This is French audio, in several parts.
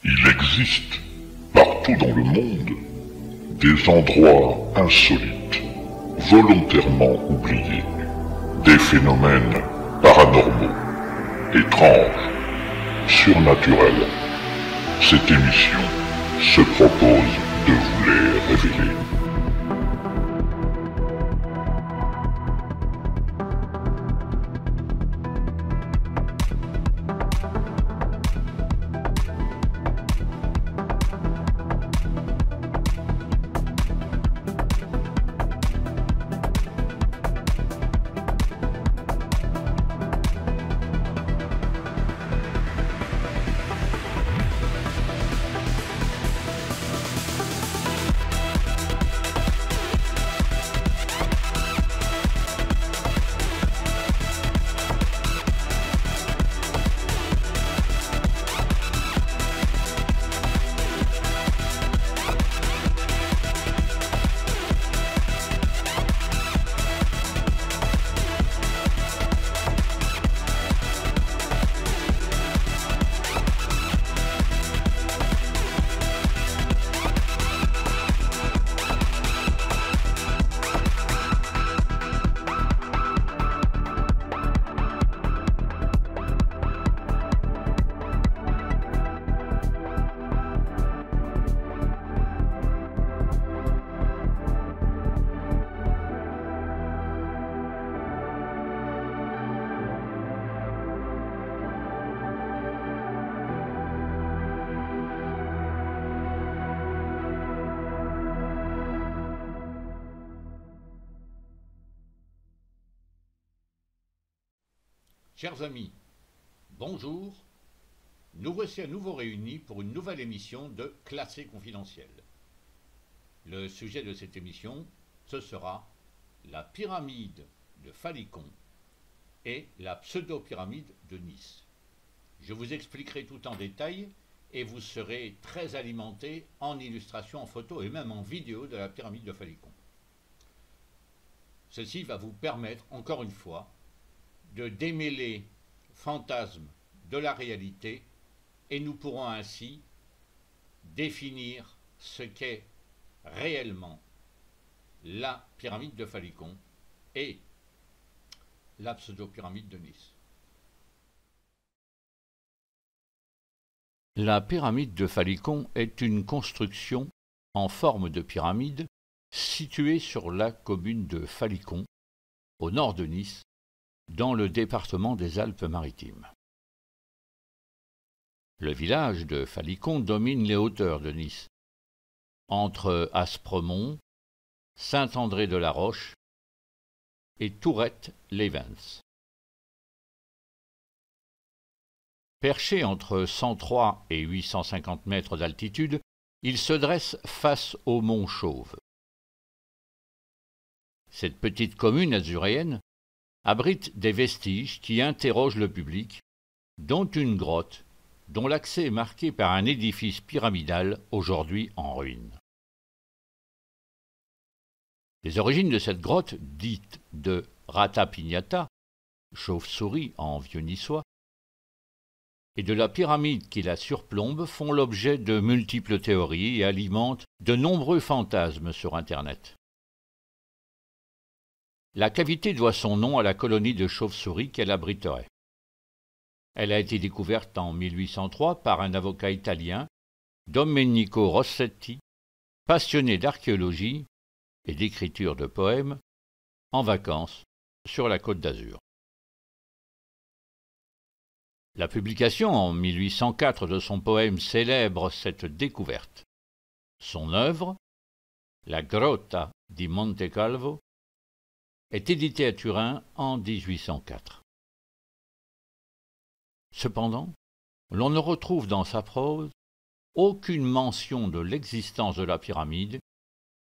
Il existe, partout dans le monde, des endroits insolites, volontairement oubliés, des phénomènes paranormaux, étranges, surnaturels. Cette émission se propose de vous les révéler. Chers amis, bonjour, nous voici à nouveau réunis pour une nouvelle émission de Classé confidentiel. Le sujet de cette émission, ce sera la pyramide de Falicon et la pseudo-pyramide de Nice. Je vous expliquerai tout en détail et vous serez très alimenté en illustrations, en photos et même en vidéo de la pyramide de Falicon. Ceci va vous permettre, encore une fois, de démêler fantasmes de la réalité et nous pourrons ainsi définir ce qu'est réellement la pyramide de Falicon et la pseudo-pyramide de Nice. La pyramide de Falicon est une construction en forme de pyramide située sur la commune de Falicon, au nord de Nice, dans le département des Alpes-Maritimes. Le village de Falicon domine les hauteurs de Nice, entre Aspremont, Saint-André-de-la-Roche et Tourette-les-Vins. Perché entre 103 et 850 mètres d'altitude, il se dresse face au mont Chauve. Cette petite commune azuréenne abrite des vestiges qui interrogent le public, dont une grotte dont l'accès est marqué par un édifice pyramidal aujourd'hui en ruine. Les origines de cette grotte, dite de Ratapignata, chauve-souris en vieux niçois, et de la pyramide qui la surplombe font l'objet de multiples théories et alimentent de nombreux fantasmes sur Internet. La cavité doit son nom à la colonie de chauves-souris qu'elle abriterait. Elle a été découverte en 1803 par un avocat italien, Domenico Rossetti, passionné d'archéologie et d'écriture de poèmes, en vacances sur la Côte d'Azur. La publication en 1804 de son poème célèbre cette découverte. Son œuvre, La Grotta di Monte Calvo, est édité à Turin en 1804. Cependant, l'on ne retrouve dans sa prose aucune mention de l'existence de la pyramide,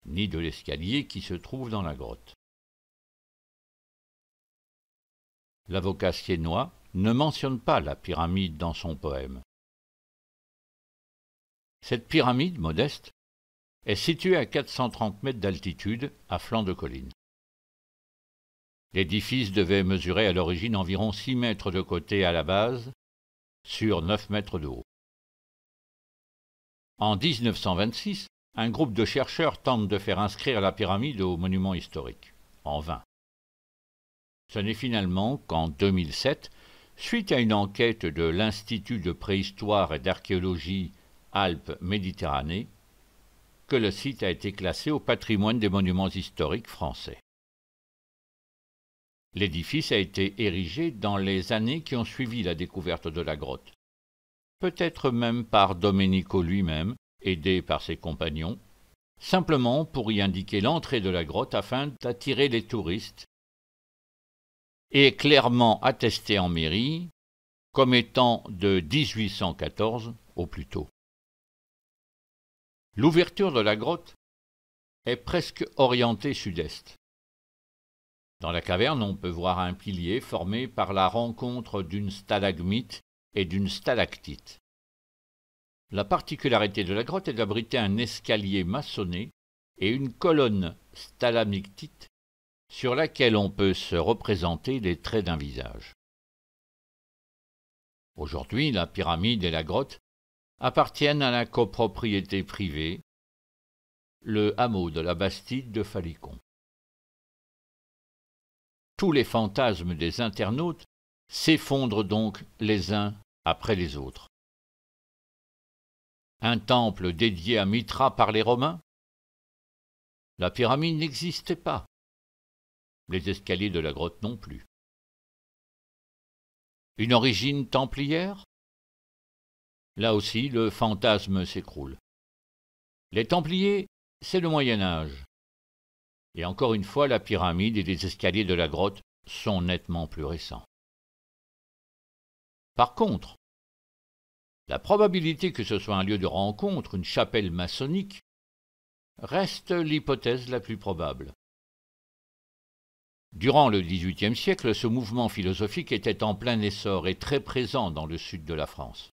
ni de l'escalier qui se trouve dans la grotte. L'avocat siennois ne mentionne pas la pyramide dans son poème. Cette pyramide modeste est située à 430 mètres d'altitude, à flanc de colline. L'édifice devait mesurer à l'origine environ 6 mètres de côté à la base, sur 9 mètres de haut. En 1926, un groupe de chercheurs tente de faire inscrire la pyramide au monument historique, en vain. Ce n'est finalement qu'en 2007, suite à une enquête de l'Institut de préhistoire et d'archéologie Alpes-Méditerranée, que le site a été classé au patrimoine des monuments historiques français. L'édifice a été érigé dans les années qui ont suivi la découverte de la grotte, peut-être même par Domenico lui-même, aidé par ses compagnons, simplement pour y indiquer l'entrée de la grotte afin d'attirer les touristes, et clairement attesté en mairie comme étant de 1814 au plus tôt. L'ouverture de la grotte est presque orientée sud-est. Dans la caverne, on peut voir un pilier formé par la rencontre d'une stalagmite et d'une stalactite. La particularité de la grotte est d'abriter un escalier maçonné et une colonne stalagmite sur laquelle on peut se représenter les traits d'un visage. Aujourd'hui, la pyramide et la grotte appartiennent à la copropriété privée, le hameau de la Bastide de Falicon. Tous les fantasmes des internautes s'effondrent donc les uns après les autres. Un temple dédié à Mithra par les Romains? La pyramide n'existait pas. Les escaliers de la grotte non plus. Une origine templière? Là aussi, le fantasme s'écroule. Les Templiers, c'est le Moyen Âge. Et encore une fois, la pyramide et les escaliers de la grotte sont nettement plus récents. Par contre, la probabilité que ce soit un lieu de rencontre, une chapelle maçonnique, reste l'hypothèse la plus probable. Durant le XVIIIe siècle, ce mouvement philosophique était en plein essor et très présent dans le sud de la France.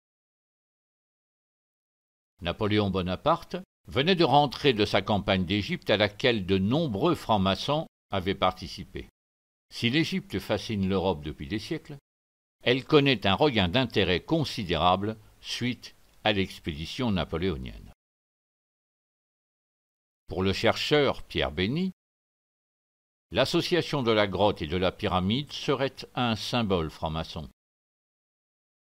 Napoléon Bonaparte venait de rentrer de sa campagne d'Égypte à laquelle de nombreux francs-maçons avaient participé. Si l'Égypte fascine l'Europe depuis des siècles, elle connaît un regain d'intérêt considérable suite à l'expédition napoléonienne. Pour le chercheur Pierre Bény, l'association de la grotte et de la pyramide serait un symbole franc-maçon.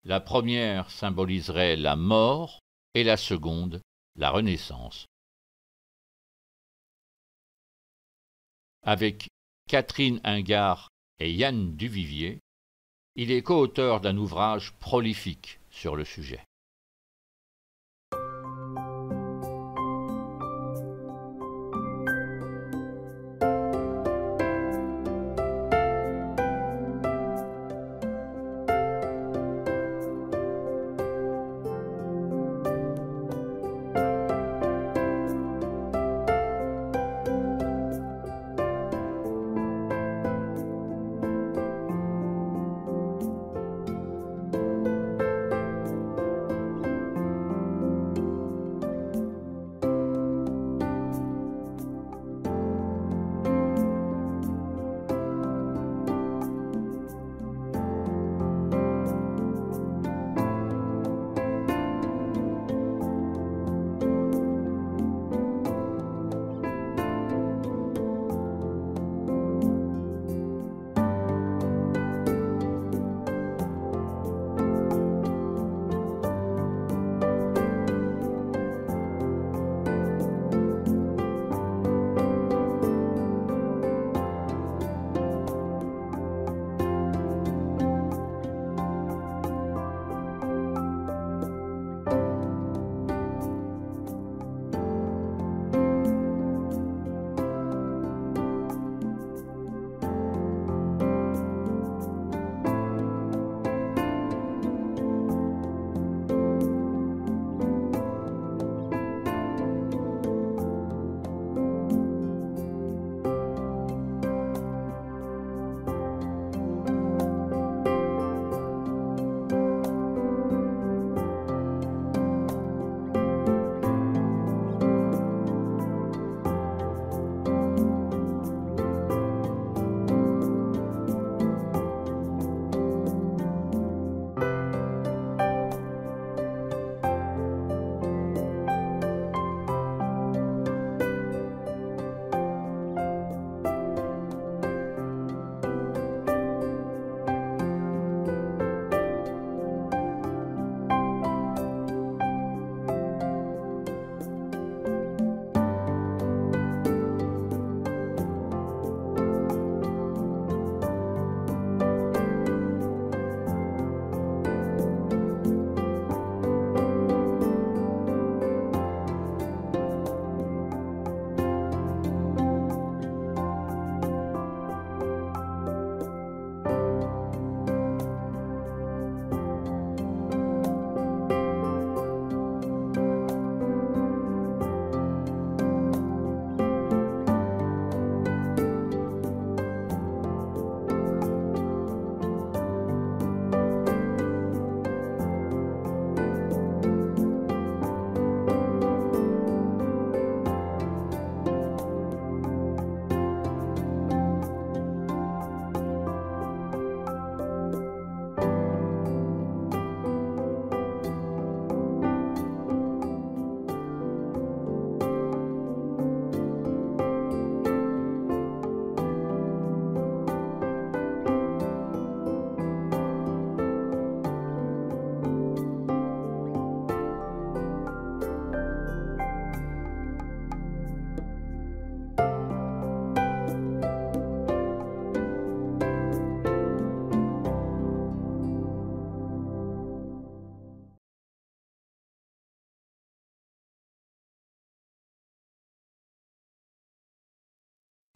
La première symboliserait la mort et la seconde, la Renaissance. Avec Catherine Ingard et Yann Duvivier, il est co-auteur d'un ouvrage prolifique sur le sujet.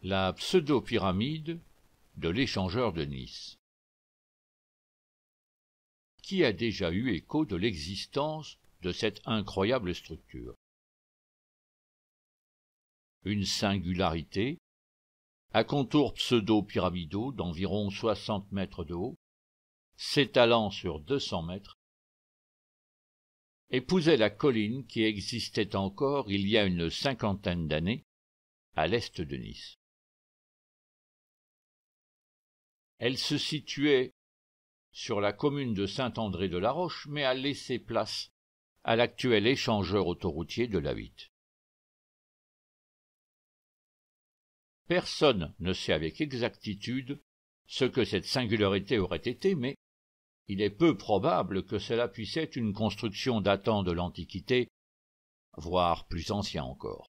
La pseudo-pyramide de l'échangeur de Nice. Qui a déjà eu écho de l'existence de cette incroyable structure? Une singularité, à contours pseudo-pyramidaux d'environ 60 mètres de haut, s'étalant sur 200 mètres, épousait la colline qui existait encore il y a une cinquantaine d'années à l'est de Nice. Elle se situait sur la commune de Saint-André-de-la-Roche, mais a laissé place à l'actuel échangeur autoroutier de l'A8. Personne ne sait avec exactitude ce que cette singularité aurait été, mais il est peu probable que cela puisse être une construction datant de l'Antiquité, voire plus ancien encore.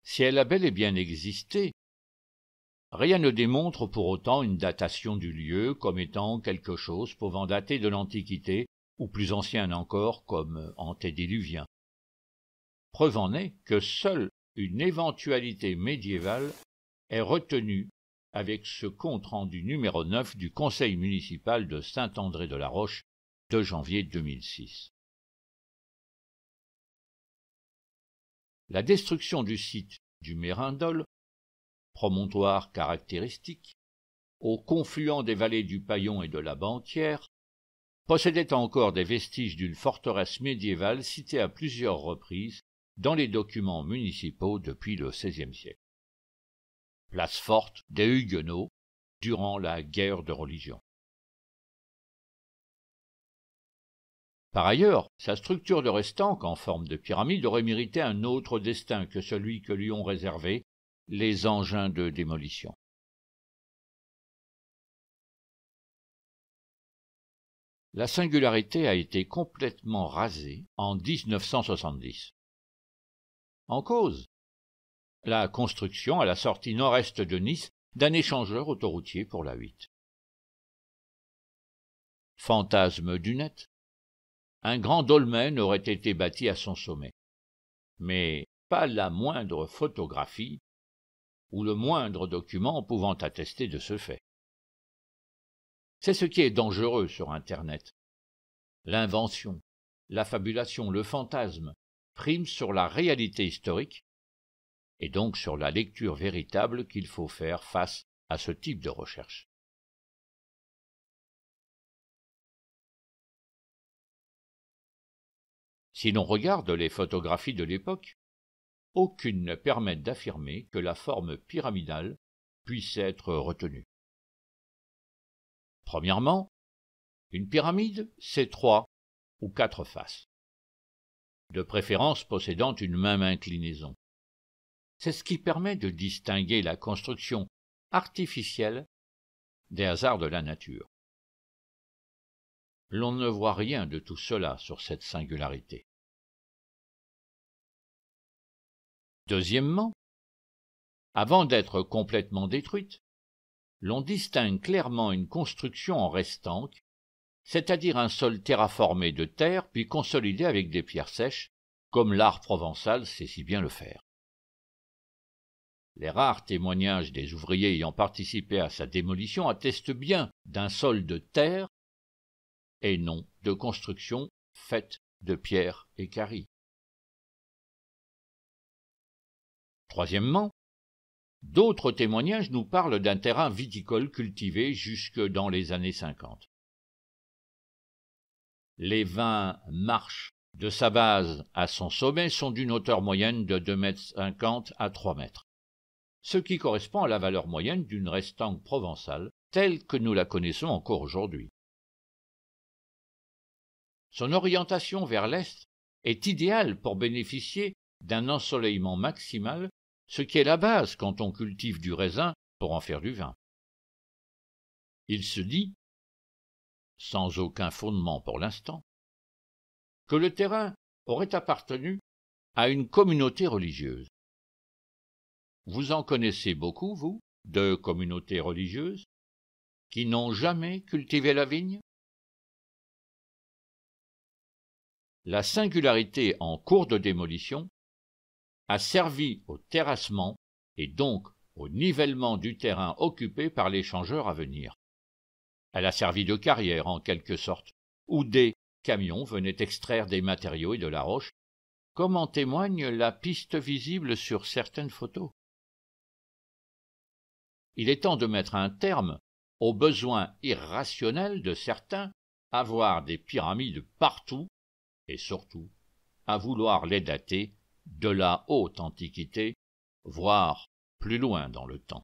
Si elle a bel et bien existé, rien ne démontre pour autant une datation du lieu comme étant quelque chose pouvant dater de l'Antiquité, ou plus ancien encore comme antédiluvien. Preuve en est que seule une éventualité médiévale est retenue avec ce compte-rendu numéro 9 du Conseil municipal de Saint-André-de-la-Roche de janvier 2006. La destruction du site du Mérindol, promontoire caractéristique, au confluent des vallées du Paillon et de la Banquière, possédait encore des vestiges d'une forteresse médiévale citée à plusieurs reprises dans les documents municipaux depuis le XVIe siècle. Place forte des Huguenots durant la guerre de religion. Par ailleurs, sa structure de restanque en forme de pyramide aurait mérité un autre destin que celui que lui ont réservé les engins de démolition. La singularité a été complètement rasée en 1970. En cause, la construction à la sortie nord-est de Nice d'un échangeur autoroutier pour l'A8. Fantasme du net, un grand dolmen aurait été bâti à son sommet, mais pas la moindre photographie ou le moindre document pouvant attester de ce fait. C'est ce qui est dangereux sur Internet. L'invention, l'affabulation, le fantasme priment sur la réalité historique et donc sur la lecture véritable qu'il faut faire face à ce type de recherche. Si l'on regarde les photographies de l'époque, aucune ne permet d'affirmer que la forme pyramidale puisse être retenue. Premièrement, une pyramide, c'est 3 ou 4 faces, de préférence possédant une même inclinaison. C'est ce qui permet de distinguer la construction artificielle des hasards de la nature. L'on ne voit rien de tout cela sur cette singularité. Deuxièmement, avant d'être complètement détruite, l'on distingue clairement une construction en restanque, c'est-à-dire un sol terraformé de terre puis consolidé avec des pierres sèches, comme l'art provençal sait si bien le faire. Les rares témoignages des ouvriers ayant participé à sa démolition attestent bien d'un sol de terre et non de construction faite de pierre et cailloux. Troisièmement, d'autres témoignages nous parlent d'un terrain viticole cultivé jusque dans les années 50. Les vins marches de sa base à son sommet sont d'une hauteur moyenne de 2,50 m à 3 m, ce qui correspond à la valeur moyenne d'une restanque provençale telle que nous la connaissons encore aujourd'hui. Son orientation vers l'est est idéale pour bénéficier d'un ensoleillement maximal, ce qui est la base quand on cultive du raisin pour en faire du vin. Il se dit, sans aucun fondement pour l'instant, que le terrain aurait appartenu à une communauté religieuse. Vous en connaissez beaucoup, vous, de communautés religieuses, qui n'ont jamais cultivé la vigne? La singularité en cours de démolition a servi au terrassement et donc au nivellement du terrain occupé par l'échangeur à venir. Elle a servi de carrière en quelque sorte, où des camions venaient extraire des matériaux et de la roche, comme en témoigne la piste visible sur certaines photos. Il est temps de mettre un terme au besoin irrationnel de certains à voir des pyramides partout et surtout à vouloir les dater de la haute antiquité, voire plus loin dans le temps.